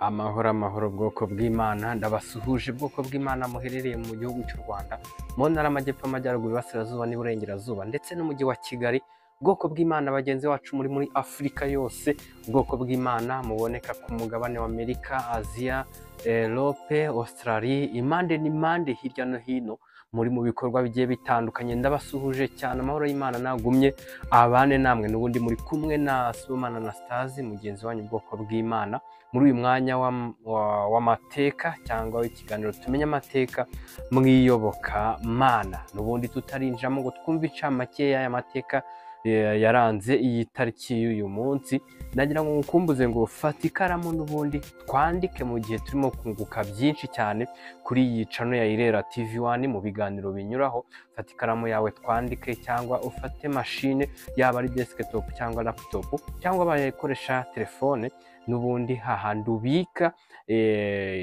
Amahoro bwoko bw'Imana, ndabasuhuje bwoko bw'Imana muherereye mu gihugu cy'u Rwanda, mu ntara y'Amajyepfo, Amajyaruguru, Iburasirazuba n'Iburengerazuba ndetse n'umujyi wa Kigali. Bwoko bw'Imana bagenzi bacu muri Afurika yose, ubwoko bw'Imana muboneka ku mugabane wa Amerika, Aziya, Europe, Australia, impande n'impande hirya no hino muri mu bikorwa bigiye bitandukanye. Ndabasuhuje cyane, amahoro y'Imana nagumye abane namwe, n'ubundi muri kumwe na Sibomana Anastase, mugenzi wanyu ubwoko bw'Imana, muri uyu mwanya w'amateka cyangwa w'ikiganiro tumenye amateka mwiyoboka mana. N'ubundi tutarinjiramo ngo twumve incamake y'aya mateka yaranze iyi tariki y'uyu munsi, nagira ngo mukumbuze ngo fata ikaramu n'ubundi twandike mu gihe turimo kunguka byinshi cyane kuri iyi channel ya Irera TV1 mu biganiro binyuraho. Fata ikaramu yawe twandike, cyangwa ufate machine yaba ari desktop cyangwa laptop cyangwa bakoresha telefone, n'ubundi hahandi ubika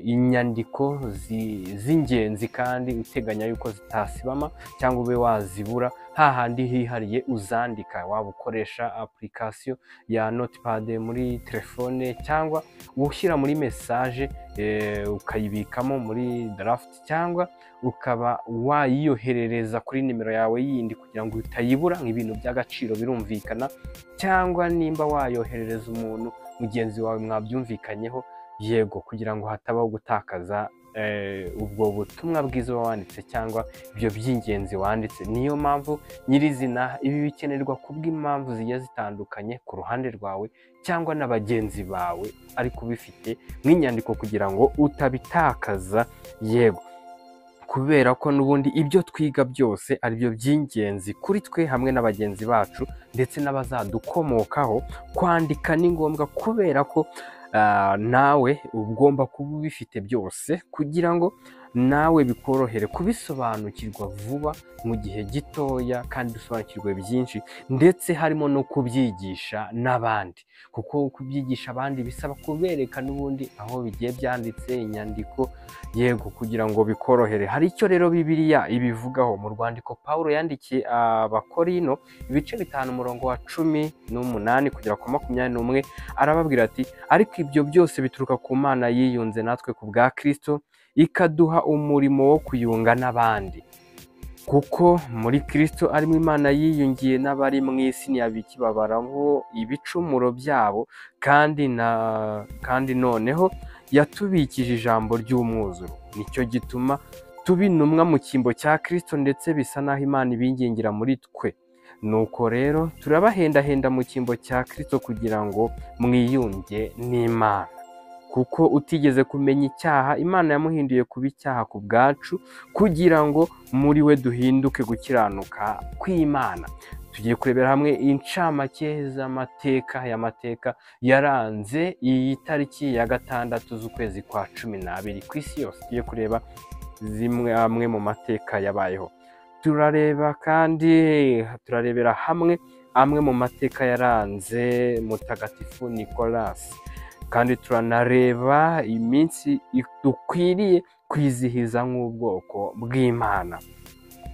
inyandiko z'ingenzi kandi uteganya yuko zitasibama cyangwa ube wazibura, hahandi hihariye uzandika. Waba ukoresha application ya Notepad muri telefone cyangwa ushyira muri message ukayibikamo muri draft, cyangwa ukaba wayiyoherereza kuri nimero yawe yindi kugira ngo utayibura, nk'ibintu by'agaciro birumvikana, cyangwa nimba wayoherereza umuntu mugenzi wawe mwabyumvikanyeho, yego, kugira ngo hatabaho gutakaza ubwo butumwa bwiza wanditse cyangwa ibyo by'ingenzi wanditse. Niyo mpamvu nyirizina ibi bikenerwa kubw'impamvu zigiye zitandukanye ku ruhande rwawe cyangwa na bagenzi bawe, ariko ubifite nk'inyandiko kugira ngo utabitakaza, yego, kubera ko n'ubundi ibyo twiga byose ari byo by'ingenzi kuri twe hamwe na bagenzi bacu ndetse n'abazadukomokaho. Kwandika ni ngombwa kubera ko nawe ugomba kuba ubifite byose kugira ngo nawe bikorohere kubisobanukirwa vuba mu gihe gitoya, kandi dusobanukirwe byinshi, ndetse harimo no kubyigisha n'abandi, kuko kubyigisha abandi bisaba kubereka n'ubundi aho bigiye byanditse inyandiko, yego, kugira ngo bikorohere. Hari icyo rero Bibiliya ibivugaho mu rwandiko Pawulo yandikiye Abakorino, ibice 5 umurongo wa 18 kugera ku 21, arababwira ati, ariko ibyo byose bituruka ku Mana yiyunze natwe ku bwa Kristo, ikaduha umurimo wo kuyunga n'abandi, kuko muri Kristo arimo Imana yiyungiye n'abari mu isi ntiyabikibabaraho ibicumuro byabo, kandi noneho yatubikije ijambo ry'umwuzuro. Nicyo gituma tuba intumwa mu cyimbo cya Kristo, ndetse bisa naho Imana ibingingira muri twe. Nuko rero turabahendahenda mu cyimbo cya Kristo kugira ngo mwiyunge n'Imana, kuko utigeze kumenya icyaha Imana yamuhinduye kuba icyaha ku bwacu, kugira ngo muri we duhinduke gukiranuka kw'Imana. Tugiye kurebera hamwe incamake y'amateka yaranze iyi tariki ya 6 z'ukwezi kwa 12 ku isi yose. Tugiye kureba amwe mu mateka yabayeho. Turarebera hamwe amwe mu mateka yaranze Mutagatifu Nicolas, kandi turanareba iminsi dukwiriye kwizihiza nk'ubwoko bw'Imana.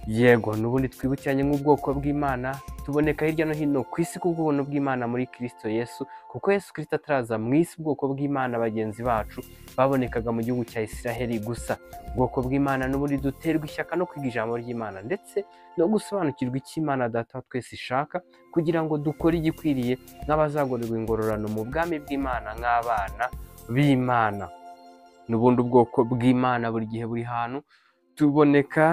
Yego, n'ubundi twibukiranye nk'ubwoko bw'Imana tuboneka hirya no hino ku isi kubw'ubuntu bw'Imana muri Kristo Yesu, kuko Yesu Kristo ataraza mu isi ubwoko bw'Imana bagenzi bacu babonekaga mu gihugu cya Isiraheli gusa. Ubwoko bw'Imana n'ubundi duterwa ishyaka no kwiga ijambo ry'Imana, ndetse no gusobanukirwa icyo Imana Data wa twese ishaka, kugira ngo dukore igikwiriye nk'abazagorerwa ingororano mu bwami bw'Imana nk'abana b'Imana. N'ubundi ubwoko bw'Imana buri gihe buri hantu tuboneka,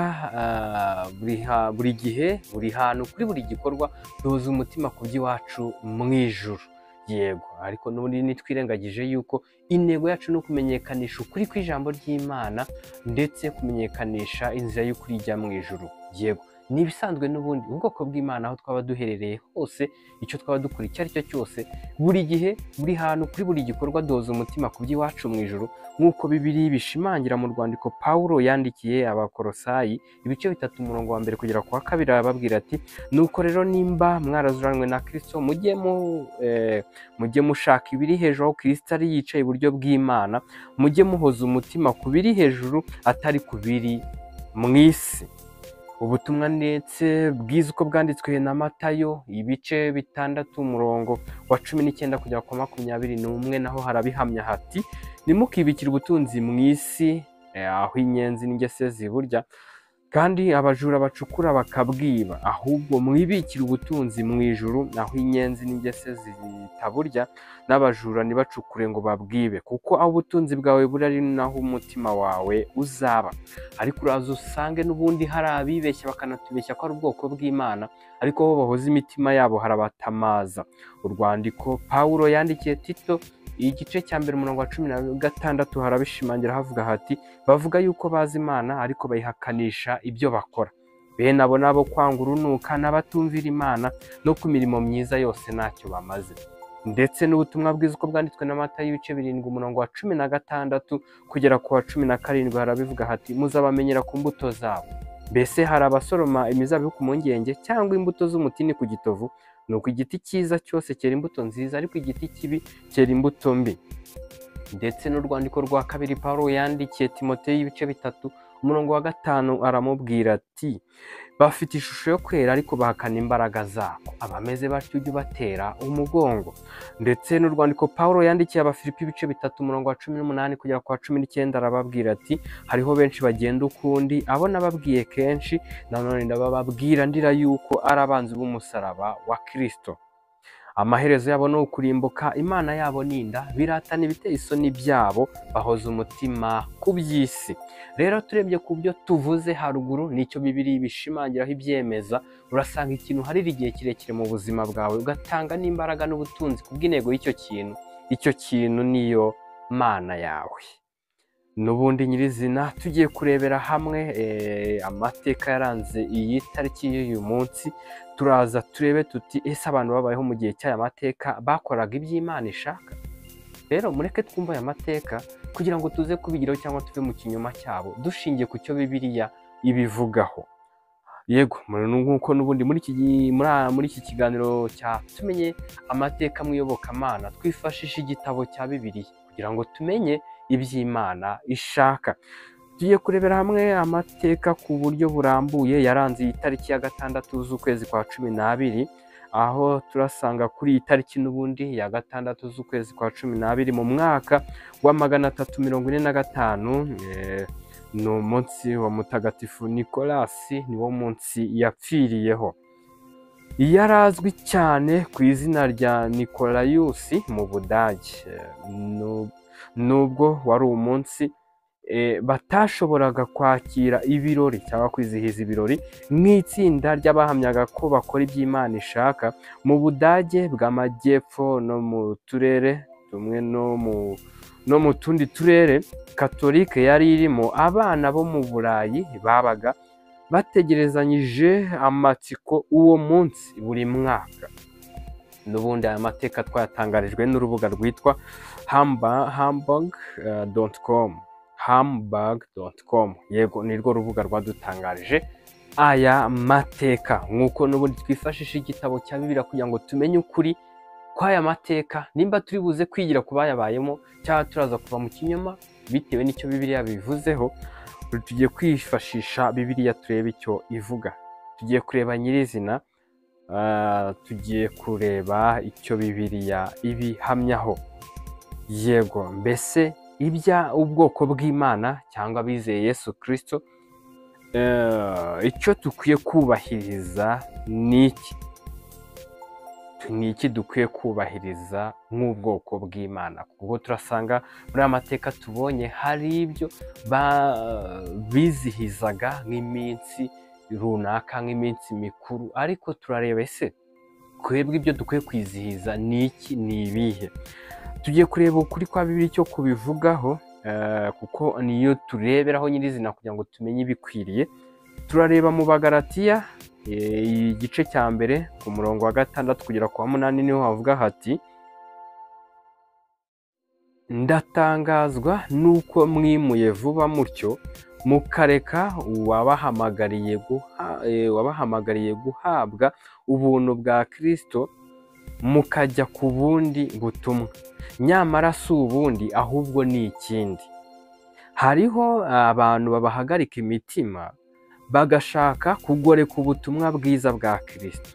buri gihe buri hantu kuri buri gikorwa duhuza umutima ku by'iwacu mu ijuru, yego. Ariko n'ubundi nitwirengagije yuko intego yacu no kumenyekanisha ukuri kw'ijambo ry'Imana, ndetse kumenyekanisha inzira y'ukuri ijya mu ijuru, yego. Ni ibisanzwe n'ubundi ubwoko bw'Imana aho twaba duherereye hose, icyo twaba dukora icyo ari cyo cyose, buri gihe buri hantu kuri buri gikorwa duhuza umutima ku by'iwacu mu ijuru, nk'uko Bibiliya bishimangira mu rwandiko Pawulo yandikiye Abakolosayi, ibice 3 umurongo wa 1 kugera ku wa 2, arababwira ati, nuko rero nimba mwarazuranywe na Kristo, mujye mushaka ibiri hejuru aho Kristo ari yicaye iburyo bw'Imana, mujye muhoza umutima ku biri hejuru atari ku biri mu isi. Ubutumwa ndetse bwiza uko bwanditswe na Matayo, ibice 6 umurongo wa 19 kugera ku 21, naho harabihamya hati, ntimukibikire ubutunzi mu isi aho inyenzi n'ingese ziburya kandi abajura bacukura bakabwiba, ahubwo mwibikire ubutunzi mu ijuru aho inyenzi n'ingese zitaburya n'abajura ntibacukure ngo babwibe, kuko aho ubutunzi bwawe buri ari naho umutima wawe uzaba. Ariko uraza usange n'ubundi hari abibeshya bakanatubeshya ko ari ubwoko bw'Imana, ariko bo bahoza imitima yabo harabatamaza. Urwandiko Pawulo yandikiye Tito igice cya mbere umurongo wa 16 harabishimangira havuga hati, bavuga yuko bazi Imana ariko bayihakanisha ibyo bakora. Bene abo nabo kwanga urunuka n'abatumvira Imana no ku mirimo myiza yose ntacyo bamaze. Ndetse n'ubutumwa bwiza uko bwanditswe na Matayo ibice 7 umurongo wa 16 kugera ku wa 17 harabivuga hati, muzabamenyera ku mbuto zabo. Mbese hari abasoroma imizabibu ku mungenge cyangwa imbuto z'umutini ku gitovu? Nuko igiti cyiza cyose cyera imbuto nziza, ariko igiti kibi cyera imbuto mbi. Ndetse n'urwandiko rwa kabiri Pawulo yandikiye Timoteyo ibice 3 umurongo wa 5 aramubwira ati, bafite ishusho yo kwera ariko bahakana imbaraga zako, abameze batyo ujye ubatera umugongo. Ndetse n'urwandiko Pawulo yandikiye Abafilipi ibice 3 umurongo wa 18 kugera ku wa 19 arababwira ati, hariho benshi bagenda ukundi, abo nababwiye kenshi, nanone ndababwira ndira yuko ari abanzi b'umusaraba wa Kristo. Amaherezo yabo ni ukurimbuka, Imana yabo ninda, biratana ibiteye isoni byabo, bahoza umutima ku by'isi. Rero turebye ku byo tuvuze haruguru, nicyo Bibiliya ibishimangiraho ibyemeza. Urasanga ikintu harira igihe kirekire mu buzima bwawe, ugatanga n'imbaraga n'ubutunzi kubw'intego y'icyo kintu. Icyo kintu niyo Mana yawe. N'ubundi nyirizina tugiye kurebera hamwe amateka yaranze iyi tariki y'uyu munsi. Turaza turebe tuti ese abantu babayeho mu gihe cy'aya mateka bakoraga iby'Imana ishaka? Rero mureke twumve aya mateka kugira ngo tuze kubigiraho cyangwa tuve mu kinyoma cyabo, dushingiye ku cyo Bibiliya ibivugaho. Yego, nk'uko n'ubundi muri iki kiganiro tumenye amateka mu iyobokamana, twifashisha igitabo cya Bibiliya kugira ngo tumenye iby'Imana ishaka. Tugiye kurebera hamwe amateka ku buryo burambuye yaranze iyi tariki ya 6 z'ukwezi kwa 12, aho turasanga kuri iyi tariki n'ubundi ya 6 z'ukwezi kwa 12 mu mwaka wa 345 ni umunsi wa Mutagatifu Nikolasi, ni wo munsi yapfiriyeho. Yarazwi cyane ku izina rya Nikolayusi mu Budage. Nubwo wari umunsi batashoboraga kwakira ibirori cyangwa kwizihiza ibirori nk'itsinda ry'abahamyaga ko bakora iby'Imana ishaka, mu Budage bw'amajyepfo no mu turere tumwe no mu tundi turere Katolike yari irimo, abana bo mu Burayi babaga bategerezanyije amatsiko uwo munsi buri mwaka. N'ubundi aya mateka twayatangarijwe n'urubuga rwitwa hamburg.com. Yego, ni rwo rubuga rwadutangarije aya mateka. Nk'uko n'ubundi twifashisha igitabo cya Bibiliya kugira ngo tumenye ukuri kw'aya mateka, nimba turi buze kwigira ku bayabayemo cyangwa turaza kuva mu kinyoma bitewe n'icyo Bibiliya bivuzeho. Tugiye kwifashisha Bibiliya turebe icyo ivuga. Tugiye kureba nyirizina, tugiye kureba icyo Bibiliya ibihamyaho. Yego, mbese ibya ubwoko bw'Imana cyangwa bizeye Yesu Kristo, icyo dukwiye kubahiriza ni iki? Ni iki dukwiye kubahiriza nk'ubwoko bw'Imana? Kuko turasanga muri aya mateka tubonye hari ibyo bizihizaga nk'iminsi runaka, nk'iminsi mikuru, ariko turareba ese twebwe ibyo dukwiye kwizihiza ni iki, ni ibihe? Tugiye kureba ukuri kwa Bibiliya icyo kubivugaho, kuko niyo tureberaho nyirizina kugira ngo tumenye ibikwiriye. Turareba mu Bagalatiya igice cya mbere ku murongo wa 6 kugera ku wa 8 niho havuga hati, ndatangazwa nuko mwimuye vuba mutyo mukareka wabahamagariye guhabwa ubuntu bwa Kristo mukajya ku bundi butumwa, nyamara si ubundi ahubwo ni ikindi. Hariho abantu babahagarika imitima bagashaka kugoreka ubutumwa bwiza bwa Kristo,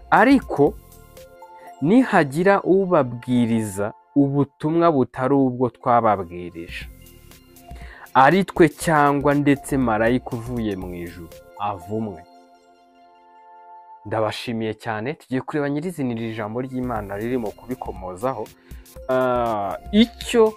ariko nihagira ubabwiriza ubutumwa butari ubwo twababwirije, ari twe cyangwa ndetse marayika uvuye mu ijuru, avumwe. Ndabashimiye cyane. Tugiye kureba nyirizina iri jambo ry'Imana ririmo kubikomozaho. Icyo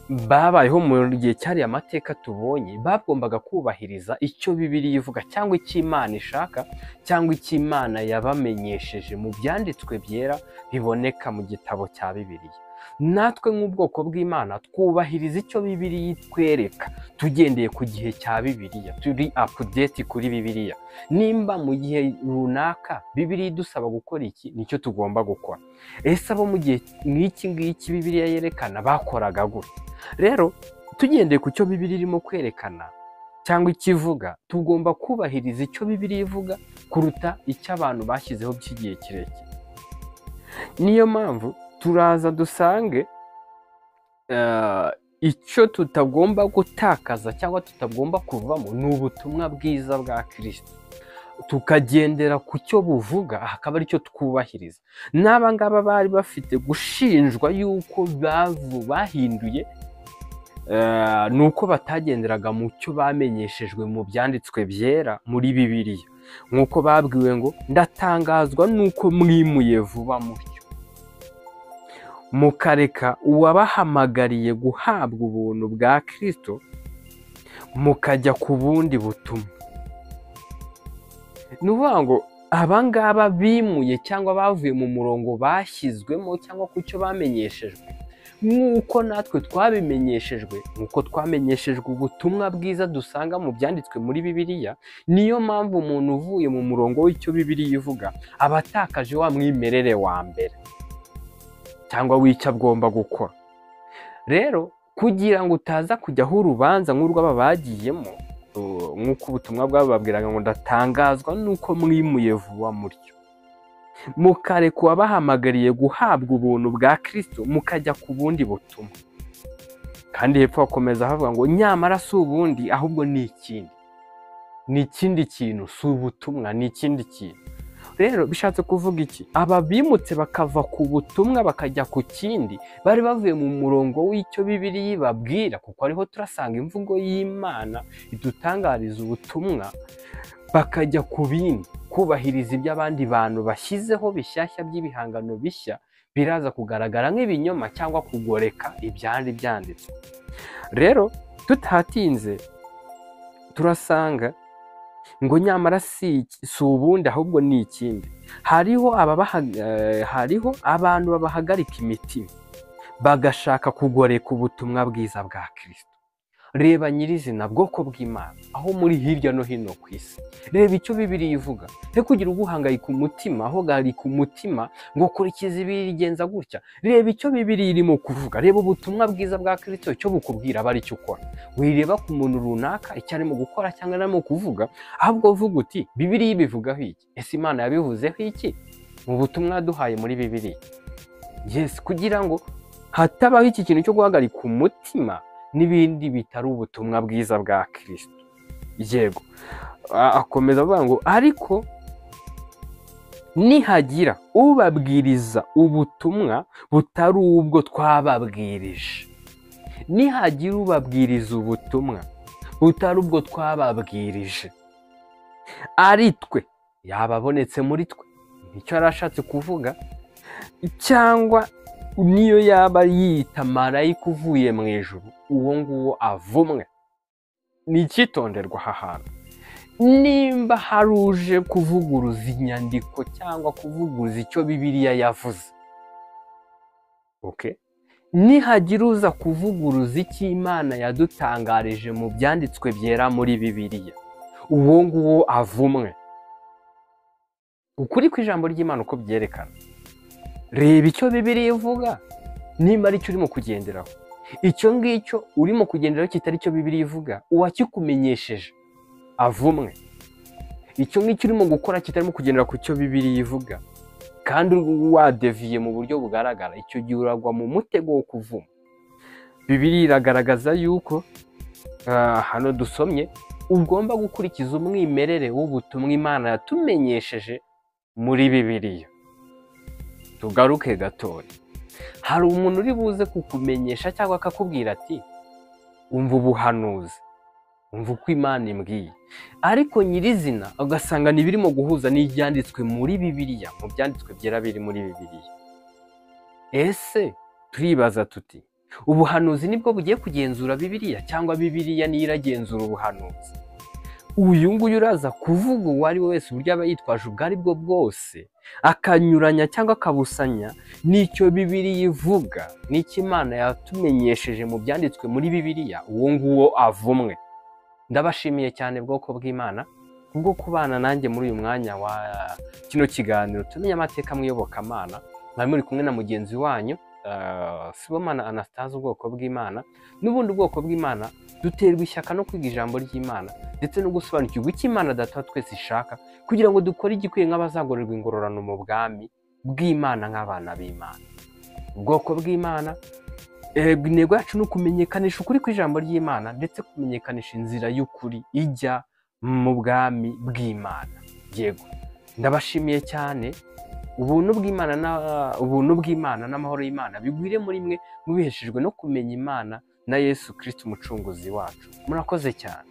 babayeho mu gihe cyari amateka tubonye, bagombaga kubahiriza icyo Bibiliya ivuga cyangwa icyo Imana ishaka cyangwa icyo Imana yabamenyesheje mu byanditswe byera biboneka mu gitabo cya Bibiliya. Natwe nk'ubwoko bw'Imana twubahiriza icyo Bibiliya itwereka tugendeye ku gihe cya Bibiliya, turi update kuri Bibiliya. Nimba mu gihe runaka Bibiliya idusaba gukora iki, nicyo tugomba gukora. Ese abo mu gihe nk'iki ngiki Bibiliya yerekana bakoraga gutya? Rero tugendeye ku cyo Bibiliya irimo kwerekana cyangwa ikivuga, tugomba kubahiriza icyo Bibiliya ivuga kuruta icyo abantu bashyizeho by'igihe kirekire. Niyo mpamvu turaza dusange icyo tutagomba gutakaza cyangwa tutagomba kuvamo ni ubutumwa bwiza bwa Kristo, tukagendera ku cyo buvuga, akaba ari cyo twubahiriza. N'aba ngaba bari bafite gushinjwa yuko bahinduye, ni uko batagenderaga mu cyo bamenyeshejwe mu byanditswe byera muri Bibiliya, nk'uko babwiwe ngo ndatangazwa n'uko mwimuye vuba mutyo, mukareka uwabahamagariye guhabwa ubuntu bwa Kristo mukajya ku bundi butumwa. Ni ukuvuga ngo aba ngaba bimuye cyangwa bavuye mu murongo bashyizwemo cyangwa ku cyo bamenyeshejwe, nk'uko natwe twabimenyeshejwe, nk'uko twamenyeshejwe ubutumwa bwiza dusanga mu byanditswe muri Bibiliya. Niyo mpamvu umuntu uvuye mu murongo w'icyo Bibiliya ivuga aba atakaje wa mwimerere wa mbere cyangwa w'icyo agomba gukora. Rero kugira ngo utaza kujyaho urubanza nk'urw'aba bagiyemo, nk'uko ubutumwa bwababwiraga ngo ndatangazwa n'uko mwimuye vuba mutyo, mukareka uwabahamagariye guhabwa ubuntu bwa Kristo mukajya ku bundi butumwa. Kandi hepfo bakomeza havuga ngo nyamara si ubundi, ahubwo ni ikindi kintu, si ubutumwa, ni ikindi kintu. Rero bishatse kuvuga iki? Aba bimutse bakava ku butumwa bakajya ku kindi, bari bavuye mu murongo w'icyo Bibiliya ibabwira, kuko ariho turasanga imvugo y'Imana idutangariza ubutumwa, bakajya ku bindi, kubahiriza ibyo abandi bantu bashyizeho bishyashya by'ibihangano bishya, biraza kugaragara nk'ibinyoma cyangwa kugoreka ibyari byanditswe. Rero tutatinze turasanga ngo nyamara si ubundi, ahubwo ni ikindi. Hariho abantu babahagarika imitima bagashaka kugoreka ubutumwa bwiza bwa Kristo. Reba nyirizina bwoko bw'Imana aho muri hirya no hino ku isi, reba icyo Bibiliya ivuga. He kugira uguhangayika umutima, aho garika umutima ngo kurikiza ibi rigenza gutya. Reba icyo Bibiliya irimo kuvuga, reba ubutumwa bwiza bwa Kristo icyo bukubwira, aba ari cyo ukora. Wireba ku muntu runaka icyo arimo gukora cyangwa arimo kuvuga, ahubwo uvuga uti Bibiliya ibivugaho iki? Ese Imana yabivuzeho iki mu butumwa duhaye muri Bibiliya? Yes, kugira ngo hatabaho iki kintu cyo guhagarika umutima n'ibindi bitari ubutumwa bwiza bwa Kristo. Yego, akomeza avuga ngo ariko nihagira ubabwiriza ubutumwa butari ubwo twababwirije, nihagira ubabwiriza ubutumwa butari ubwo twababwirije, ari twe, yababonetse muri twe, nicyo yarashatse kuvuga, cyangwa niyo yaba yita marayika uvuye mu ijuru, uwo nguwo avumwe. Ni icyitonderwa aha hantu. Nimba hari uje kuvuguruza inyandiko cyangwa kuvuguruza icyo Bibiliya yavuze, nihagira uza kuvuguruza icyo Imana yadutangarije mu byanditswe byera muri Bibiliya, uwo nguwo avumwe. Ukuri kw'ijambo ry'Imana uko byerekana, reba icyo Bibiliya ivuga, nimba ari cyo urimo kugenderaho. Icyo ngicyo urimo kugenderaho kitari cyo Bibiliya ivuga, uwakikumenyesheje avumwe. Icyo ngicyo urimo gukora kitarimo kugendera ku cyo Bibiliya ivuga, kandi wadeviye mu buryo bugaragara, icyo gihe uragwa mu mutego wo kuvuma. Bibiliya iragaragaza yuko hano dusomye ugomba gukurikiza umwimerere w'ubutumwa Imana yatumenyesheje muri Bibiliya. Tugaruke gatoya. hari umuntu uri buze kukumenyesha cyangwa akakubwira ati umva ubuhanuzi, umva uko Imana imbwiye, ariko nyirizina ugasanga ntibirimo guhuza n'ibyanditswe muri Bibiliya, mu byanditswe byera biri muri Bibiliya. Ese turibaza tuti ubuhanuzi nibwo bugiye kugenzura Bibiliya cyangwa Bibiliya niyo iragenzura ubuhanuzi? Uyu nguyu uraza kuvuga uwo ari we wese uburyo aba yitwaje ubwo ari bwo bwose, akanyuranya cyangwa akabusanya n'icyo Bibiliya ivuga, n'icyo Imana yatumenyesheje mu byanditswe muri Bibiliya, uwo nguwo avumwe. Ndabashimiye cyane bwoko bw'Imana kubwo kubana nanjye muri uyu mwanya wa kino kiganiro tumenye amateka mwiyobokamana. Mwari muri kumwe na mugenzi wanyu Sibomana Anastase, ubwoko bw'Imana. N'ubundi ubwoko bw'Imana duterwa ishyaka no kwiga ijambo ry'Imana ndetse no gusobanukirwa icyo Imana Data wa twese ishaka, kugira ngo dukore igikwiye nk'abazagororerwa ingororano mu bwami bw'Imana nk'abana b'Imana. Ubwoko bw'Imana, intego yacu ni ukumenyekanisha ukuri kw'ijambo ry'Imana ndetse kumenyekanisha inzira y'ukuri ijya mu bwami bw'Imana. Yego, ndabashimiye cyane. Ubuntu bw'Imana n'amahoro y'Imana bigwire muri mwe, mubiheshejwe no kumenya Imana na Yesu Kristo umucunguzi wacu. Murakoze cyane.